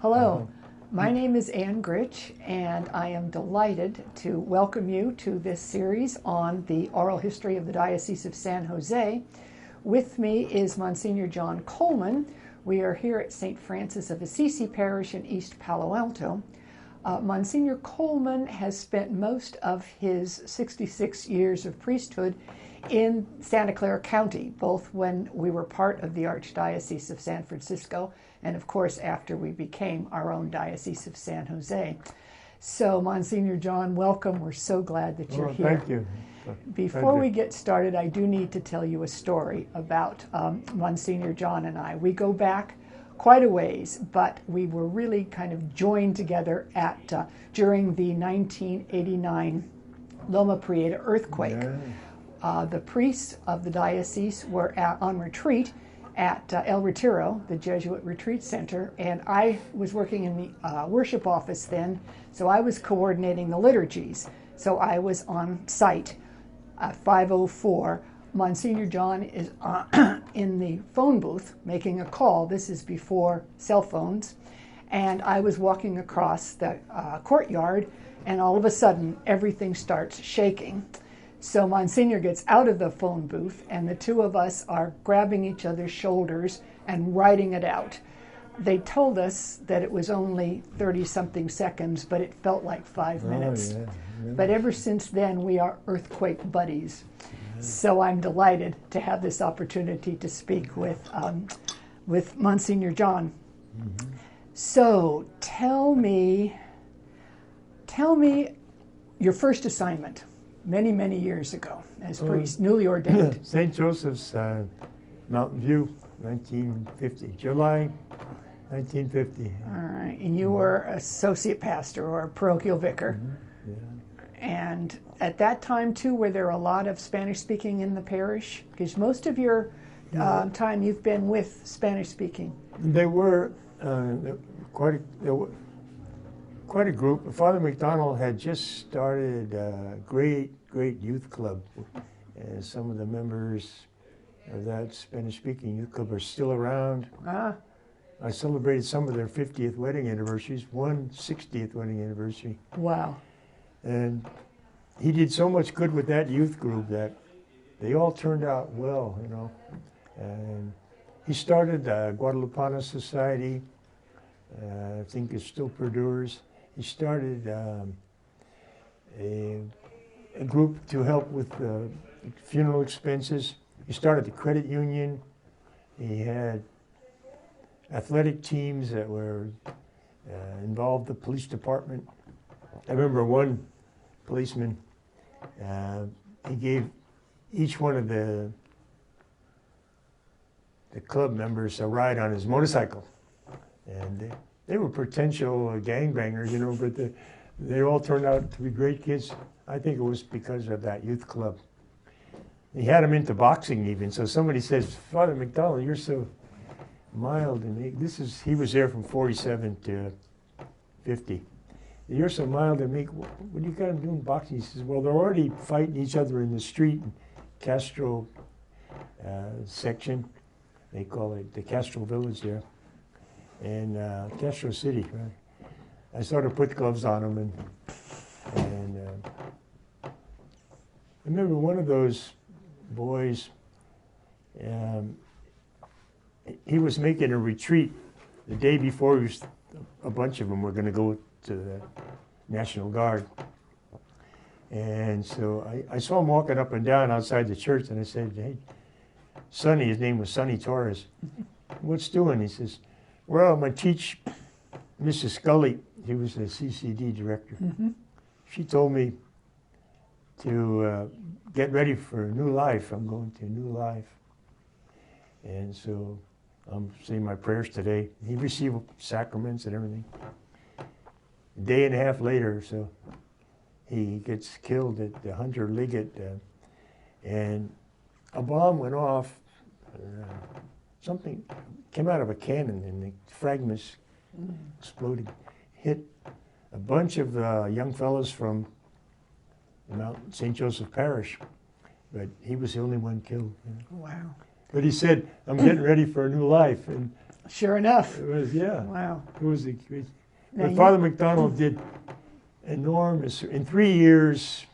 Hello, my name is Ann Gritch, and I am delighted to welcome you to this series on the oral history of the Diocese of San Jose. With me is Msgr. John Coleman. We are here at St. Francis of Assisi Parish in East Palo Alto. Msgr. Coleman has spent most of his 66 years of priesthood in Santa Clara County, both when we were part of the Archdiocese of San Francisco and, of course, after we became our own Diocese of San Jose. So, Msgr. John, welcome. We're so glad that you're here. Thank you. Before we get started, I do need to tell you a story about Msgr. John and I. We go back quite a ways, but we were really kind of joined together during the 1989 Loma Prieta earthquake. Yeah. The priests of the diocese were on retreat at El Retiro, the Jesuit Retreat Center, and I was working in the worship office then, so I was coordinating the liturgies. So I was on site at 5:04. Msgr. John is in the phone booth making a call. This is before cell phones. And I was walking across the courtyard, and all of a sudden, everything starts shaking. So Msgr. gets out of the phone booth, and the two of us are grabbing each other's shoulders and writing it out. They told us that it was only 30-something seconds, but it felt like 5 minutes. Yeah. But ever since then, we are earthquake buddies. So I'm delighted to have this opportunity to speak with Msgr. John. Mm-hmm. So tell me your first assignment many, many years ago as priest, newly ordained. St. Joseph's, Mountain View, 1950, July 1950. All right, and you were associate pastor or parochial vicar. Mm-hmm. Yeah. And at that time, too, were there a lot of Spanish-speaking in the parish? Because most of your time you've been with Spanish-speaking. They were quite a group. Father McDonald had just started a great youth club. And some of the members of that Spanish-speaking youth club are still around. I celebrated some of their 50th wedding anniversaries, one 60th wedding anniversary. Wow. And he did so much good with that youth group that they all turned out well, you know. And he started the Guadalupana Society. I think it still perdures. He started a group to help with funeral expenses. He started the credit union. He had athletic teams that were involved the police department. I remember one policeman, he gave each one of the club members a ride on his motorcycle. And they were potential gangbangers, you know, but they all turned out to be great kids. I think it was because of that youth club. He had them into boxing even. So somebody says, Father McDonald, you're so mild and meek. He was there from 47 to 50. You're so mild and meek. What do you got them doing boxing? He says, well, they're already fighting each other in the street in Castro section. They call it the Castro Village there. And Castro City, right? I sort of put gloves on them, and I remember one of those boys, he was making a retreat the day before. A bunch of them were going to go to the National Guard. And so I saw him walking up and down outside the church, and I said, hey, Sonny, his name was Sonny Torres, what's doing? He says, well, I'm going to teach Mrs. Scully, he was the CCD director. Mm-hmm. She told me to get ready for a new life. I'm going to a new life. And so I'm saying my prayers today. He received sacraments and everything. A day and a half later, so he gets killed at the Hunter Liggett, and a bomb went off. Something came out of a cannon, and the fragments exploded, hit a bunch of young fellows from Mount St. Joseph Parish, but he was the only one killed. Wow. But he said, I'm getting ready for a new life. And Sure enough. It was, yeah. Wow. It was Now but you- Father McDonald did enormous, in 3 years.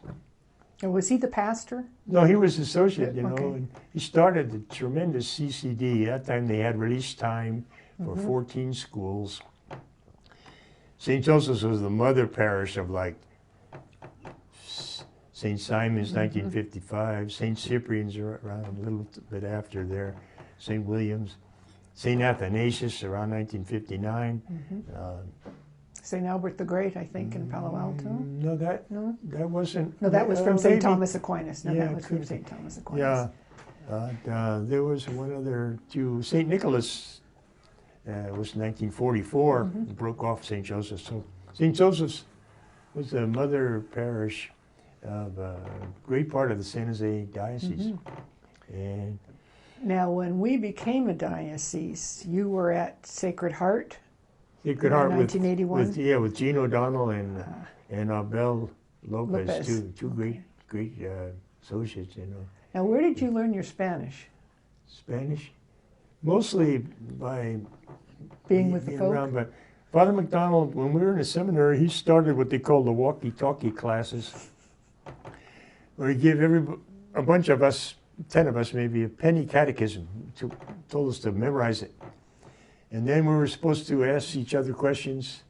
Was he the pastor? No, he was associate, you know, Okay. and he started a tremendous CCD. That time they had release time for Mm-hmm. 14 schools. St. Joseph's was the mother parish of like St. Simon's, 1955, St. Cyprian's around a little bit after there, St. William's, St. Athanasius around 1959. St. Albert the Great, I think, in Palo Alto. No, that wasn't. No, that was from St. maybe. Thomas Aquinas. No, Yeah, that was from could- St. Thomas Aquinas. Yeah, there was one other two. St. Nicholas was 1944. Broke off St. Joseph's. So St. Joseph's was the mother parish of a great part of the San Jose diocese. And Now, when we became a diocese, you were at Sacred Heart. Sacred Heart with 1981? with Gene O'Donnell and Abel Lopez, Lopez. two great associates, you know. Now, where did you learn your Spanish? Spanish, mostly by Being with the being folk? around, but Father McDonald, when we were in the seminary, he started what they call the walkie-talkie classes, where he gave a bunch of us, 10 of us maybe, a penny catechism, told us to memorize it. And then we were supposed to ask each other questions.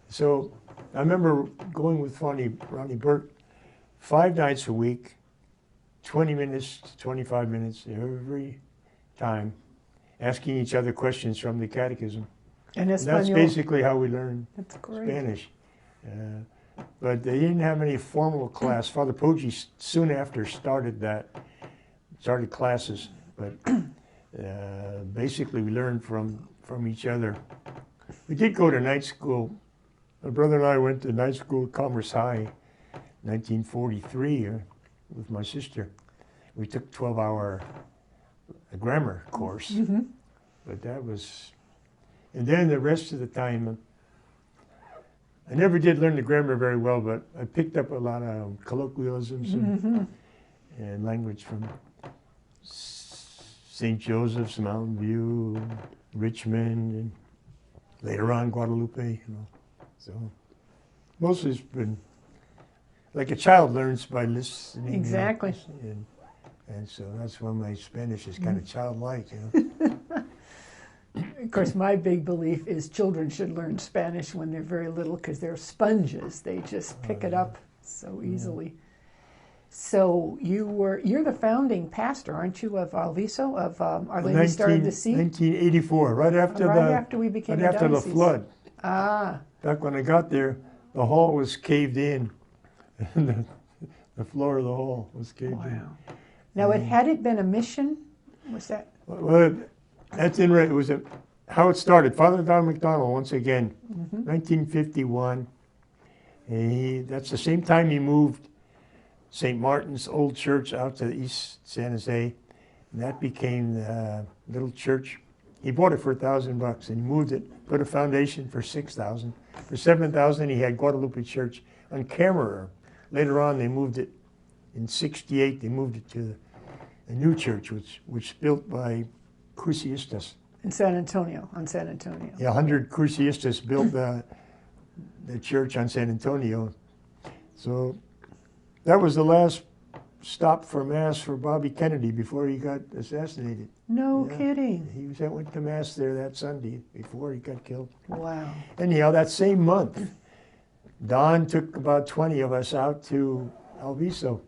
So I remember going with Ronnie Burt 5 nights a week, 20 minutes to 25 minutes every time, asking each other questions from the catechism. And And that's Espanol. basically how we learned That's great. Spanish. But they didn't have any formal class. Father Poggi soon after started classes, but basically we learned from each other. We did go to night school. My brother and I went to night school at Commerce High, 1943, with my sister. We took 12-hour grammar course, but that was, and then the rest of the time, I never did learn the grammar very well, but I picked up a lot of colloquialisms and language from St. Joseph's, Mountain View, Richmond, and later on Guadalupe, you know. So mostly it's been like a child learns by listening. Exactly. And so that's why my Spanish is kind of childlike, you know. Of course, my big belief is children should learn Spanish when they're very little because they're sponges. They just pick it up so easily. So you're the founding pastor, aren't you, of Alviso, of Our Lady Star of the Sea? 1984, right after we became right a after the diocese. flood. Ah, Back when I got there, the hall was caved in. And the floor of the hall was caved in. wow. Now, had it been a mission? Was that? Well, that's interesting. It was how it started. Father Don McDonald, once again, 1951. And that's the same time he moved St. Martin's old church out to East San Jose. And that became the little church. He bought it for $1,000 and he moved it, put a foundation for $6,000. For $7,000, he had Guadalupe Church on camera. Later on, they moved it in '68. They moved it to a new church, which built by Cursillos. In San Antonio, on San Antonio. Yeah, 100 Cursillos built the church on San Antonio. So that was the last stop for Mass for Bobby Kennedy before he got assassinated. No Yeah. kidding. He went to Mass there that Sunday before he got killed. Wow. Anyhow, that same month, Don took about 20 of us out to Alviso.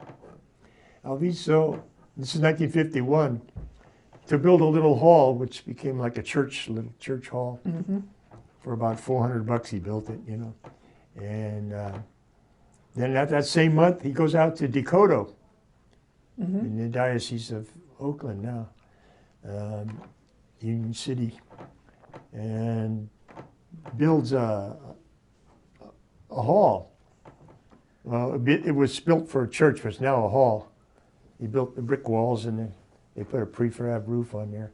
Alviso, this is 1951, to build a little hall, which became like a church, little church hall. For about $400 he built it, you know. And then at that same month, he goes out to Decoto, in the Diocese of Oakland now, Union City, and builds a hall. Well, it was built for a church, but it's now a hall. He built the brick walls and they put a prefab roof on there.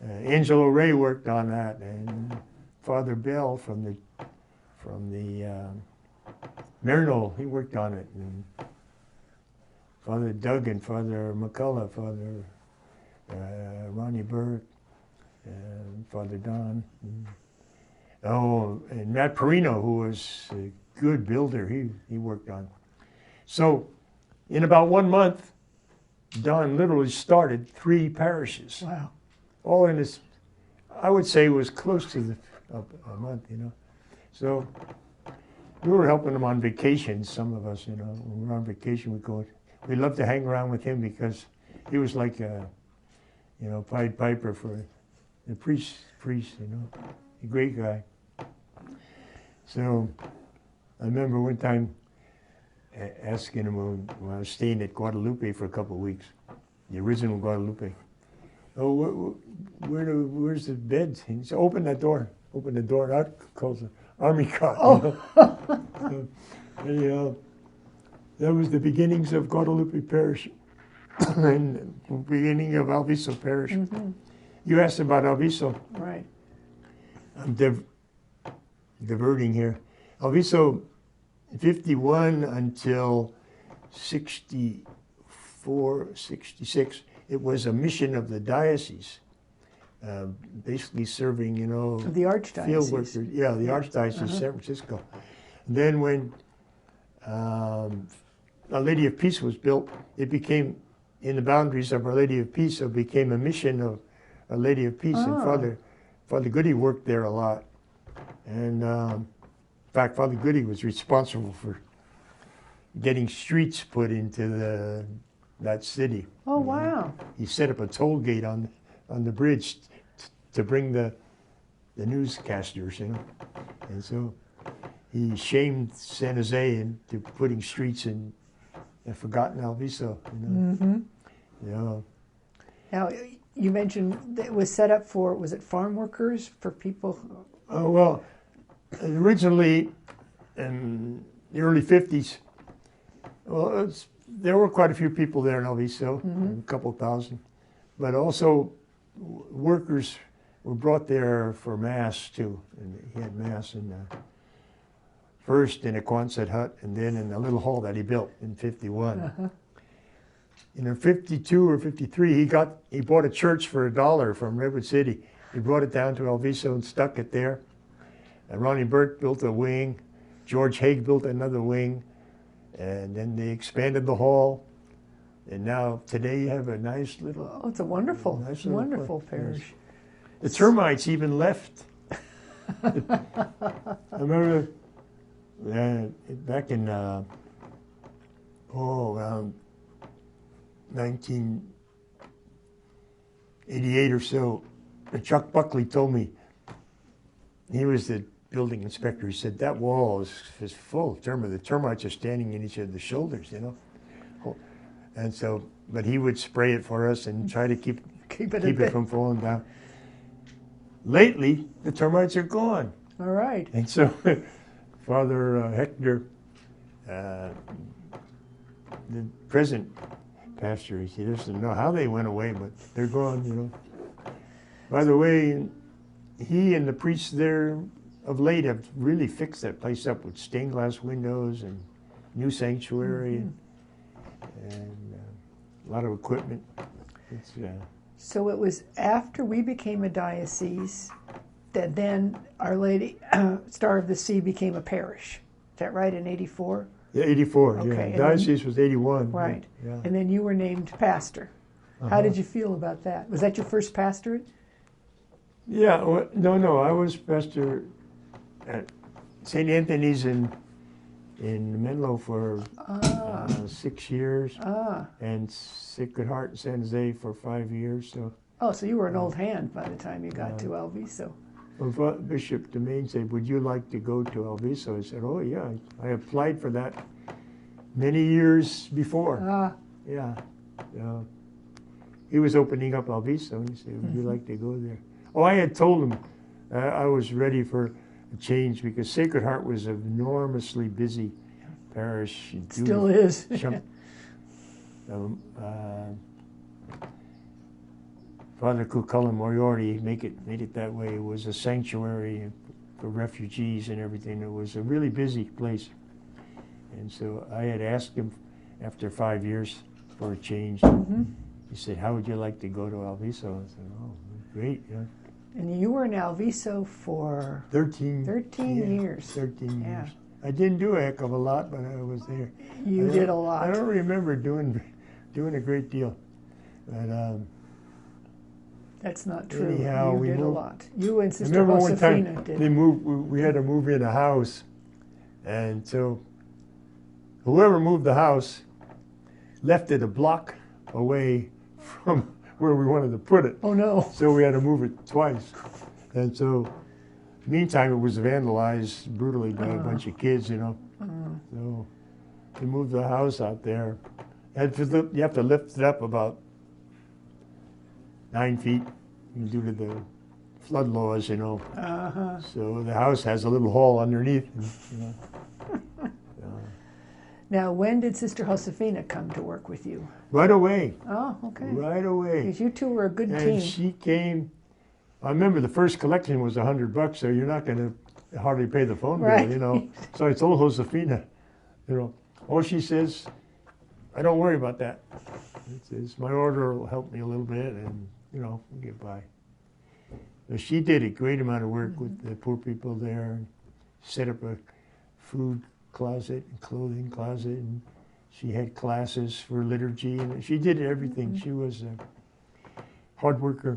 Angelo Ray worked on that, and Father Bell from the Marino, he worked on it. And Father Doug and Father McCullough, Father Ronnie Burke, and Father Don. Oh, and Matt Perino, who was a good builder, he worked on. So in about 1 month, Don literally started 3 parishes. Wow. All in this, I would say, was close to a month, you know. So we were helping him on vacation, some of us, you know. When we were on vacation, we'd love to hang around with him because he was like a, you know, Pied Piper for the priest, you know, a great guy. So I remember one time asking him when I was staying at Guadalupe for a couple of weeks, the original Guadalupe. Oh, where's the beds? He said, open that door. Open the door. That calls an army cot. Oh. You know? That was the beginnings of Guadalupe Parish and the beginning of Alviso Parish. Mm-hmm. You asked about Alviso. Right. I'm diverting here. Alviso, 51 until 64, 66, it was a mission of the diocese, basically serving, you know, The Archdiocese. field workers. Yeah, the Archdiocese of San Francisco. And then when Our Lady of Peace was built, it became, in the boundaries of Our Lady of Peace, it became a mission of Our Lady of Peace. And Father Goody worked there a lot. And in fact, Father Goody was responsible for getting streets put into that city. Oh, wow. He set up a toll gate on the bridge to bring the newscasters, you know. And so he shamed San Jose into putting streets in a forgotten Alviso, you know. Mm-hmm. Yeah. Now, you mentioned that it was set up for, was it farm workers, for people? Oh, well, originally in the early 50s, well, there were quite a few people there in Alviso, a couple thousand, but also workers were brought there for Mass too. And he had Mass first in a Quonset hut and then in a little hall that he built in 51. In 52 or 53, he bought a church for $1 from Redwood City. He brought it down to Alviso and stuck it there. And Ronnie Burke built a wing. George Haig built another wing. And then they expanded the hall. And now today you have a nice little... Oh, it's a wonderful, wonderful parish. Yes. The termites even left. I remember back in, around 1988 or so, Chuck Buckley told me, he was the building inspector, he said, that wall is full of termites. The termites are standing in each other's shoulders, you know. And so, but he would spray it for us and try to keep it from falling down. Lately, the termites are gone. All right. And so, Father Hector, the present pastor, he doesn't know how they went away, but they're gone, you know. By the way, he and the priests there of late have really fixed that place up with stained glass windows and new sanctuary and a lot of equipment. So it was after we became a diocese that then Our Lady, Star of the Sea, became a parish. Is that right, in 84? Yeah, 84, okay. Yeah. Diocese was 81. Right. Yeah. And then you were named pastor. How did you feel about that? Was that your first pastorate? Yeah, well, no, I was pastor at St. Anthony's in Menlo for 6 years, and Sacred Heart in San Jose for 5 years. So. Oh, so you were an old hand by the time you got to Alviso. Well, Bishop Domain said, "Would you like to go to Alviso?" I said, "Oh yeah, I applied for that many years before." Yeah. He was opening up Alviso, and he said, "Would you like to go there?" Oh, I had told him I was ready for a change because Sacred Heart was an enormously busy parish. Still is. Father Cucullin Moriarty made it that way. It was a sanctuary for refugees and everything. It was a really busy place. And so I had asked him after 5 years for a change. He said, "How would you like to go to Alviso?" I said, "Oh, great, yeah." And you were in Alviso for 13 years. 13 Yeah. years. I didn't do a heck of a lot, but I was there. You did a lot. I don't remember doing a great deal. But that's not true. anyhow, you did a moved. lot. You and I Sister remember one Josefina time did. we had to move in a house, and so whoever moved the house left it a block away from where we wanted to put it. Oh no. So we had to move it twice. And so meantime it was vandalized brutally by a bunch of kids, you know. So we moved the house out there. You have to lift it up about 9 feet due to the flood laws, you know. So the house has a little hall underneath. You know. Now, when did Sister Josefina come to work with you? Right away. Oh, okay. Right away. Because you two were a good And team. she came. I remember the first collection was $100, so you're not going to hardly pay the phone Right. bill, you know. So I told Josefina, you know, all she says, I don't worry about that. It's my order will help me a little bit, and you know, we'll get by. So she did a great amount of work with the poor people there, and set up a food closet and clothing closet, and she had classes for liturgy, and she did everything. She was a hard worker.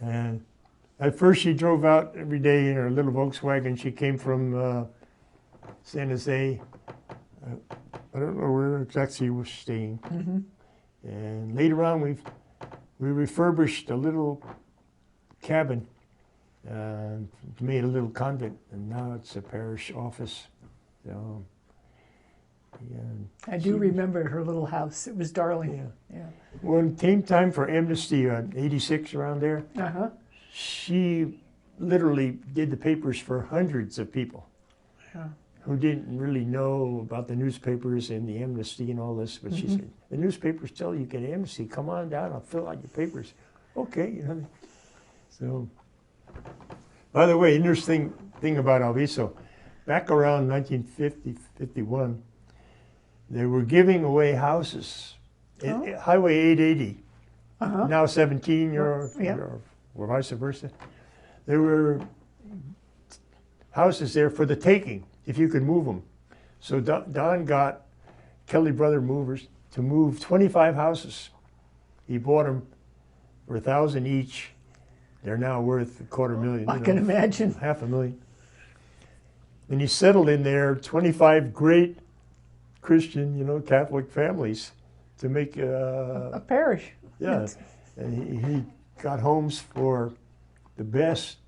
And at first she drove out every day in her little Volkswagen. She came from San Jose. I don't know where exactly she was staying. And later on we refurbished a little cabin and made a little convent, and now it's a parish office. So, yeah. I do remember her little house. It was darling. Yeah. When it came time for amnesty, 86 around there, she literally did the papers for hundreds of people who didn't really know about the newspapers and the amnesty and all this. But she said, the newspapers tell you get amnesty. Come on down. I'll fill out your papers. Okay. You know. So, by the way, interesting thing about Alviso, back around 1950, 51, they were giving away houses. Highway 880, now 17, or vice versa. There were houses there for the taking, if you could move them. So Don got Kelly Brother Movers to move 25 houses. He bought them for $1,000 each. They're now worth $250,000. I can imagine. $500,000. And he settled in there 25 great Christian, you know, Catholic families to make a parish. Yeah, and he got homes for the best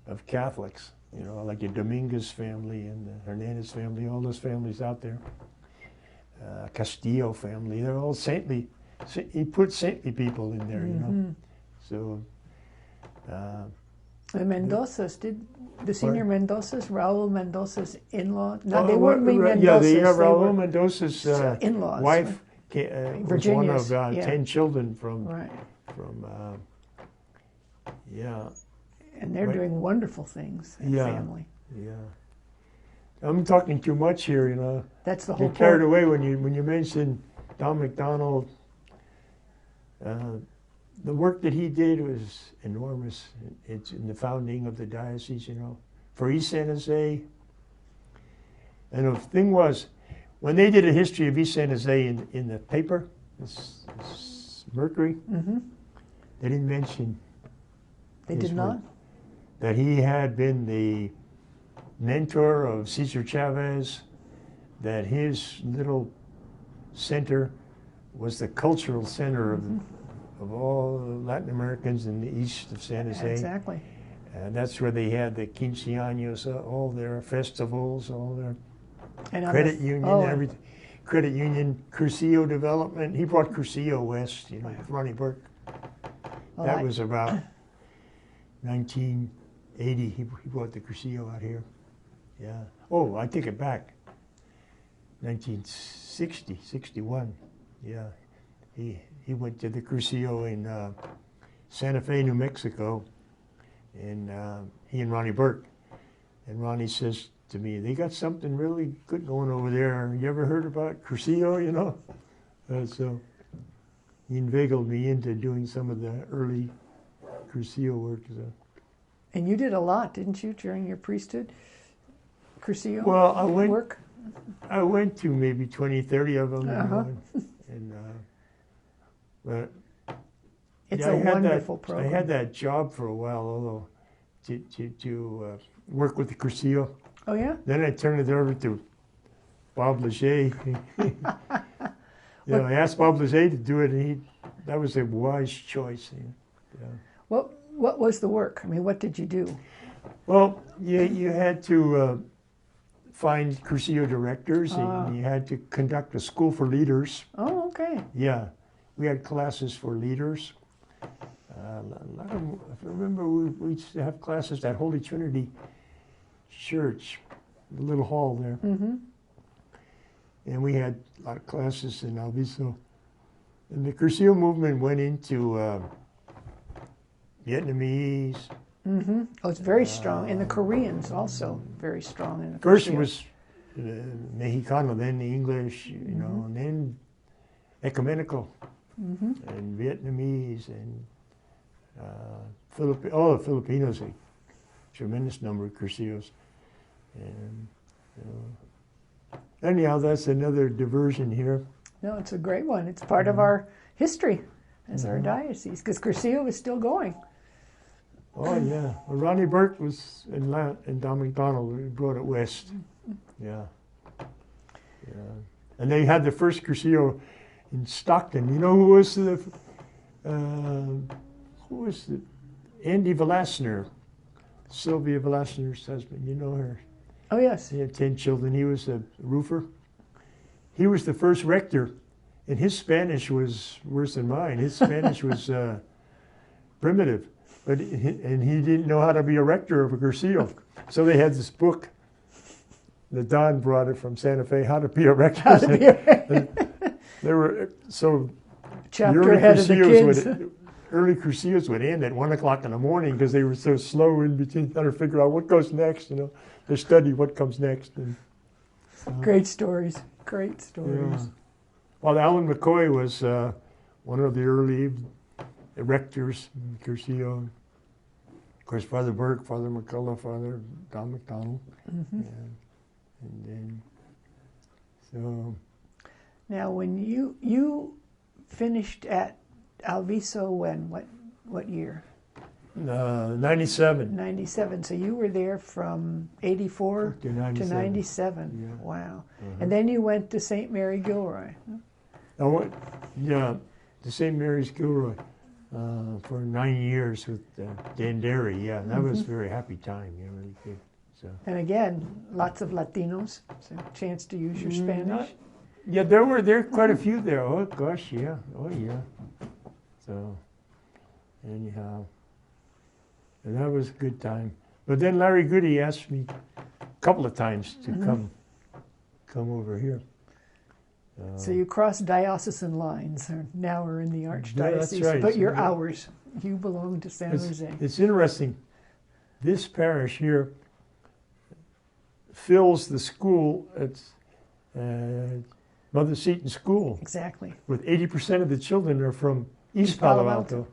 of Catholics, you know, like the Dominguez family and the Hernandez family, all those families out there. Castillo family, they're all saintly. He put saintly people in there, you know. So. The Mendozas, did the senior Mendozas, Raul Mendoza's in-law? No, they weren't Mendozas. Yeah, Raul Mendoza's in-laws, wife was one of 10 children from, and they're doing wonderful things, that family. Yeah. I'm talking too much here, you know. That's the whole point. Carried away when you mentioned Don McDonald. The work that he did was enormous. It's in the founding of the diocese, you know, for East San Jose. And the thing was, when they did a history of East San Jose in the paper, this Mercury, they didn't mention. They did not? That he had been the mentor of Cesar Chavez, that his little center was the cultural center of all the Latin Americans in the east of San Jose. Exactly. And that's where they had the quinceaños, all their festivals, all their credit union, everything. Credit union, Cursillo development. He brought Cursillo west, you know, with Ronnie Burke. That was about 1980. He brought the Cursillo out here. Yeah. Oh, I take it back. 1960, 61. Yeah. He went to the Cursillo in Santa Fe, New Mexico, and he and Ronnie Burke. And Ronnie says to me, they got something really good going over there. You ever heard about Cursillo, you know? So he inveigled me into doing some of the early Cursillo work. So. And you did a lot, didn't you, during your priesthood? Cursillo Well, work? I went to maybe 20, 30 of them. Uh-huh. But It's yeah, a wonderful I program. had that job for a while, although to work with the Cursillo. Oh, yeah? Then I turned it over to Bob Leger. I asked Bob Leger to do it, and that was a wise choice. Yeah. What was the work? I mean, what did you do? Well, you had to find Cursillo directors, and you had to conduct a school for leaders. Oh, okay. Yeah, we had classes for leaders. If I remember, we used to have classes at Holy Trinity Church, the little hall there. Mm-hmm. And we had a lot of classes in Alviso. And the Cursillo movement went into Vietnamese. Mm-hmm. Oh, it's very strong. And the Koreans also very strong in the First Cursillo. was Mexicano, then the English, and then ecumenical, and Vietnamese, and the Filipinos, a tremendous number of Cursillos. And anyhow, that's another diversion here. No, it's a great one. It's part of our history as our diocese, because Cursillo is still going. Oh, yeah. Well, Ronnie Burke was in Don McDonald. We brought it west. Yeah. And they had the first Cursillo in Stockton. You know who was Andy Velasner, Sylvia Velasner's husband. You know her. Oh, yes. He had 10 children. He was a roofer. He was the first rector, and his Spanish was worse than mine. His Spanish was primitive. But he didn't know how to be a rector of a Cursillo. So they had this book that Don brought it from Santa Fe, How to Be a Rector. How to be a rector. There were Chapter ahead of the kids. Early Cursillos would end at 1 o'clock in the morning because they were so slow in between trying to figure out what goes next. They study what comes next. And, Great stories. Great stories. Yeah. Well, Alan McCoy was one of the early rectors in Cursillo. Of course, Father Burke, Father McCullough, Father Don McDonald. Mm-hmm. And then, so. Now, when you finished at Alviso, when? What year? 97. 97. So you were there from 84 to 97. 97. Yeah. Wow. And then you went to St. Mary Gilroy. To St. Mary's Gilroy for 9 years with Dan Derry. Yeah, that was a very happy time. Yeah, really good. So. And again, lots of Latinos. So chance to use your Spanish. There were quite a few there. Oh gosh, yeah. Oh yeah. So anyhow, and that was a good time. But then Larry Goody asked me a couple of times to come over here. So you crossed diocesan lines. Now we're in the Archdiocese, that's right. but you're ours. You belong to San Jose. It's interesting. This parish here fills the school at Mother Seton School. Exactly. With 80% of the children are from East Palo Alto.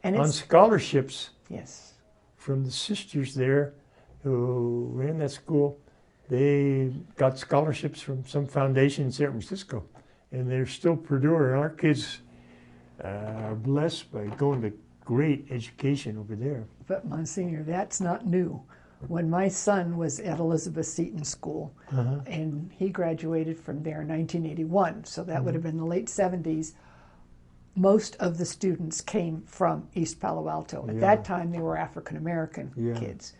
And on it's, scholarships yes, from the sisters there who ran that school. They got scholarships from some foundation in San Francisco, and they're still Purdue. And our kids are blessed by going to great education over there. but Monsignor, that's not new. When my son was at Elizabeth Seton School, and he graduated from there in 1981, so that would have been the late 70s, most of the students came from East Palo Alto. At that time, they were African-American kids.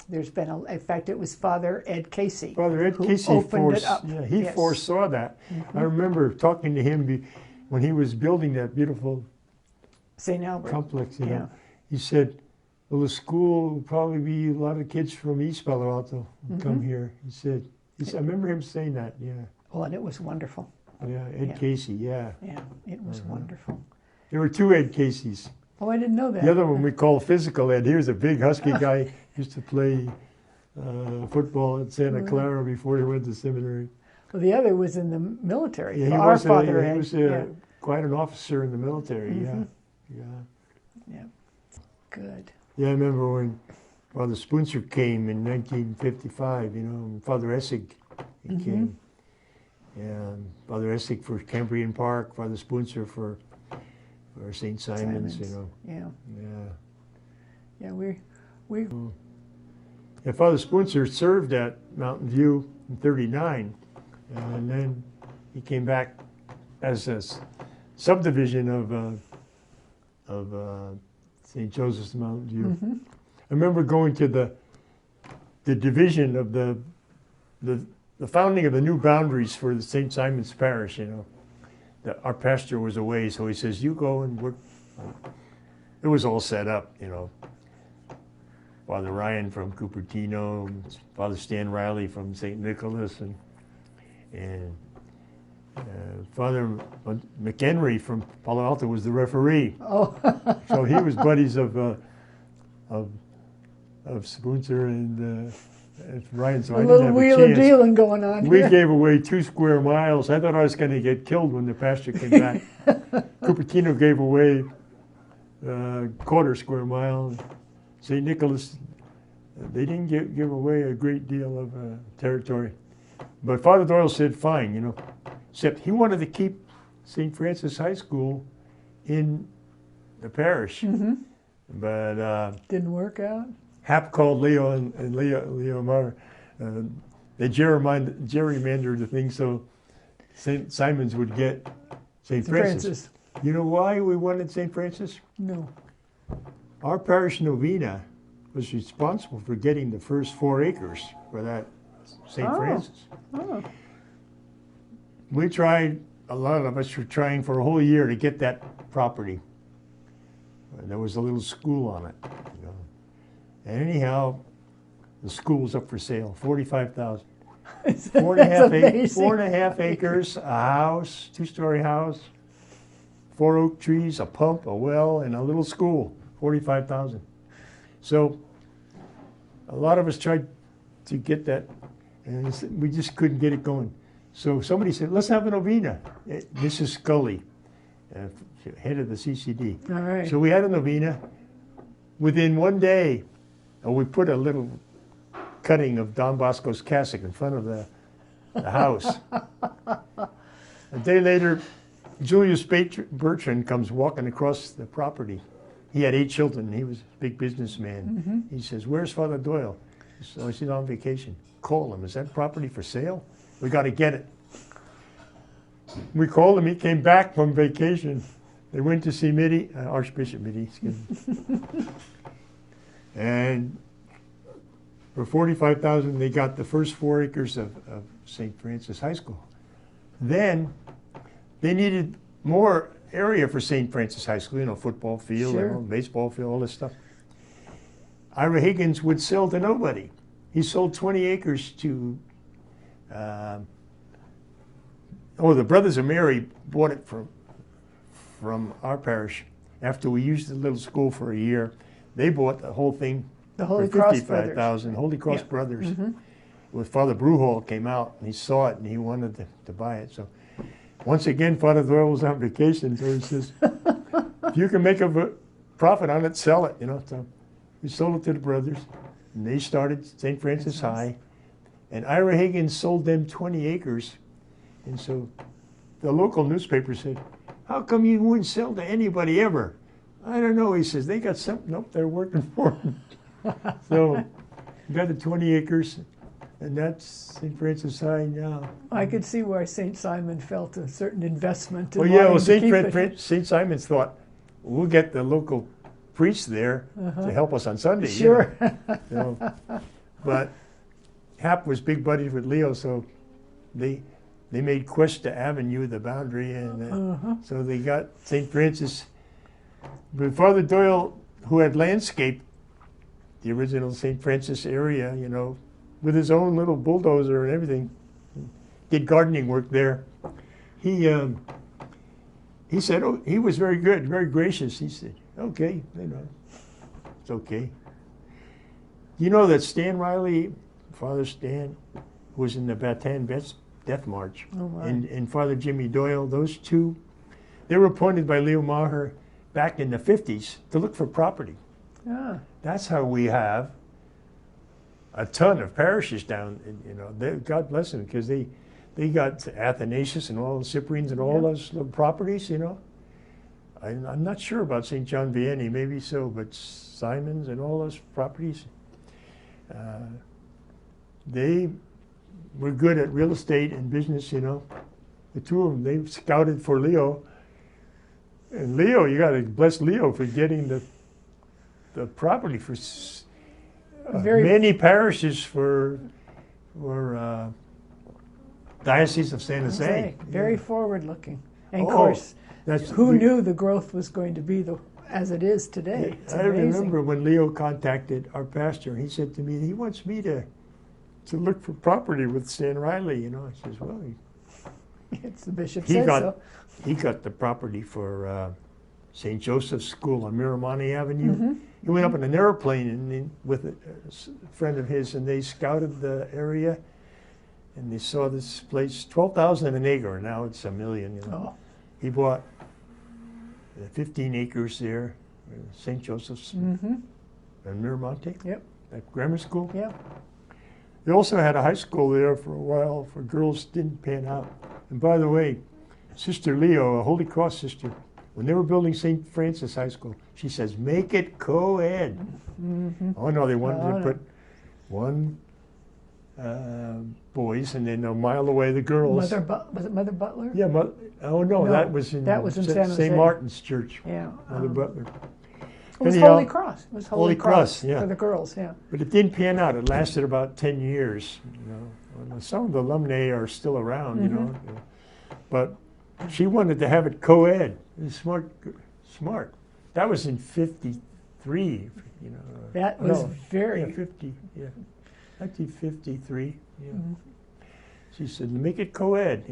There's been, in fact, it was Father Ed Casey. Father Ed who Casey opened it up. he foresaw that. I remember talking to him when he was building that beautiful St. Albert. complex. He said, well, the school will probably be a lot of kids from East Palo Alto who come here. He said, I remember him saying that, Oh, and it was wonderful. Yeah, Ed Casey, Yeah, it was wonderful. There were two Ed Caseys. Oh, I didn't know that. The other one we call Physical Ed. He was a big husky guy. Used to play football at Santa Clara before he went to seminary. Well, the other was in the military. Yeah, he Our was, Father he Ed. was quite an officer in the military, yeah. Good. Yeah, I remember when Father Spoonser came in 1955, you know, and Father Essig he came. And Father Essig for Cambrian Park, Father Spoonser for St. Simon's, you know. Yeah. Yeah. Yeah, we Yeah, Father Spoonser served at Mountain View in 39, and then he came back as a subdivision of St. Joseph's Mountain View. I remember going to the division of the founding of the new boundaries for the St. Simon's Parish, you know. Our pastor was away, so he says, you go and work. It was all set up, you know. Father Ryan from Cupertino, Father Stan Riley from St. Nicholas, and Father McHenry from Palo Alto was the referee. Oh. So he was buddies of Spoonser and Ryan. So A I didn't little have a wheeler chance. dealing going on We here. gave away 2 square miles. I thought I was going to get killed when the pastor came back. Cupertino gave away a quarter square mile. St. Nicholas, they didn't give away a great deal of territory. But Father Doyle said, fine, you know, except he wanted to keep St. Francis High School in the parish. But Didn't work out. Hap called Leo and Leo Mar. They gerrymandered the thing so St. Simon's would get St. Francis. You know why we wanted St. Francis? No. Our parish novena was responsible for getting the first 4 acres for that St. Francis. Oh. We tried, a lot of us were trying for a whole year to get that property. And there was a little school on it. You know. And anyhow, the school was up for sale, $45,000. 4.5 acres, a house, 2-story house, 4 oak trees, a pump, a well, and a little school, $45,000. So a lot of us tried to get that, and we just couldn't get it going. So somebody said, let's have a novena. Mrs. Scully, head of the CCD. All right. So we had a novena. Within one day, we put a little cutting of Don Bosco's cassock in front of the house. A day later, Julius Bertrand comes walking across the property. He had 8 children. He was a big businessman. He says, where's Father Doyle? So he's on vacation. Call him. Is that property for sale? We got to get it. We called him. He came back from vacation. They went to see Mitty, Archbishop Mitty, excuse me. And for $45,000, they got the first 4 acres of St. Francis High School. Then they needed more area for St. Francis High School, you know, football field, Sure. you know, baseball field, all this stuff. Ira Higgins would sell to nobody. He sold 20 acres to, the Brothers of Mary bought it from our parish. After we used the little school for a year, they bought the whole thing The Holy for Cross Brothers. $55,000. Holy Cross Yeah. Brothers. With Father Bruhall came out and he saw it and he wanted to buy it. So once again, Father Doyle was on vacation, so he says, if you can make a profit on it, sell it, you know. So we sold it to the brothers, and they started St. Francis High. And Ira Higgins sold them 20 acres. And so the local newspaper said, how come you wouldn't sell to anybody ever? I don't know, he says, they got something up there working for them. So we got the 20 acres. And that's St. Francis High now. I could see why St. Simon felt a certain investment in Well, yeah, wanting well, to keep it. St. Simon's thought, we'll get the local priest there to help us on Sunday. Sure. You know. So, but Hap was big buddies with Leo, so they made Cuesta Avenue the boundary, and so they got St. Francis. But Father Doyle, who had landscaped the original St. Francis area, you know, with his own little bulldozer and everything, did gardening work there. He said, oh, he was very good, very gracious. He said, okay, you know, it's okay. You know that Stan Riley, Father Stan, was in the Bataan Death March, and Father Jimmy Doyle, those two, they were appointed by Leo Maher back in the 50s to look for property. Ah, That's how we have a ton of parishes down, God bless them, because they got Athanasius and all the Cyprians and all those little properties, I'm not sure about St. John Vianney, maybe so, but Simon's and all those properties, they were good at real estate and business, The two of them, they scouted for Leo. And Leo, you got to bless Leo for getting the property for many parishes for Diocese of San Jose. Very forward-looking. And of Oh, course, who knew the growth was going to be as it is today? It's I remember when Leo contacted our pastor, he said to me, he wants me to look for property with Stan Riley. I says, well, it's the bishop said so. He got the property for St. Joseph's School on Miramani Avenue. He went up in an airplane with a friend of his, and they scouted the area, and they saw this place, 12,000 an acre. Now it's $1 million. He bought 15 acres there, St. Joseph's and Miramonte. Yep. That grammar school. Yeah. They also had a high school there for a while for girls. Didn't pan out. And by the way, Sister Leo, a Holy Cross sister, when they were building St. Francis High School, she says, make it co-ed. Oh no, they wanted to put one boys and then a mile away the girls. Was it Mother Butler? Yeah, no, that was in San Jose. St. Martin's Church. Yeah. Mother Butler. It was Holy Cross. It was Holy Cross yeah. for the girls, yeah. But it didn't pan out. It lasted about 10 years. Some of the alumni are still around, But she wanted to have it co-ed. Smart. That was in 53, That was very... Yeah, 1953, yeah. She said, make it co-ed,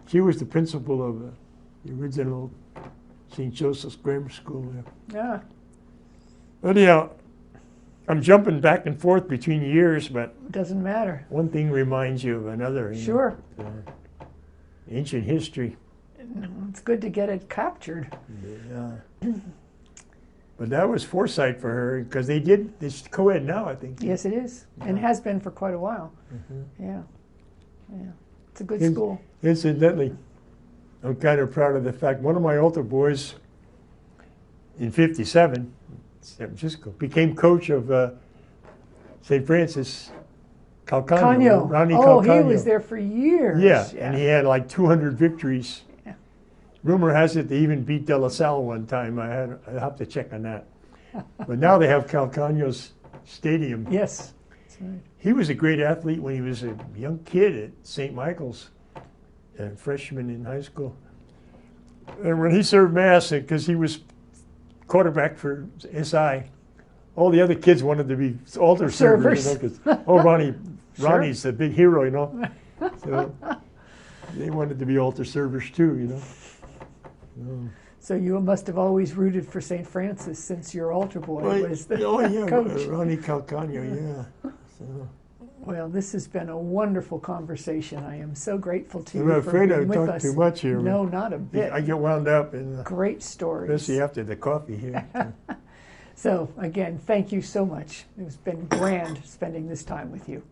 She was the principal of the original St. Joseph's Grammar School there. Yeah. Anyhow, I'm jumping back and forth between years, but... Doesn't matter. One thing reminds you of another. Sure. Ancient history. It's good to get it captured. Yeah. But that was foresight for her, because they did this co-ed now, I think. Yes, it is. And has been for quite a while. Yeah. It's a good school. Incidentally, I'm kind of proud of the fact one of my altar boys in 57, San Francisco, became coach of St. Francis Calcagno. Ronnie Calcagno. He was there for years. Yeah, and he had like 200 victories. Yeah. Rumor has it they even beat De La Salle one time. I have to check on that. But now they have Calcagno's stadium. Yes. That's right. He was a great athlete when he was a young kid at St. Michael's, a freshman in high school. And when he served Mass, because he was quarterback for SI, all the other kids wanted to be altar servers. Ronnie's the big hero, So they wanted to be altar servers too, So you must have always rooted for St. Francis since your altar boy was the coach. Ronnie Calcagno, yeah. So. Well, this has been a wonderful conversation. I am so grateful to you I'm for afraid being I've with talked us. too much here. No, not a bit. I get wound up. In great stories. Especially after the coffee here. So, again, thank you so much. It's been grand spending this time with you.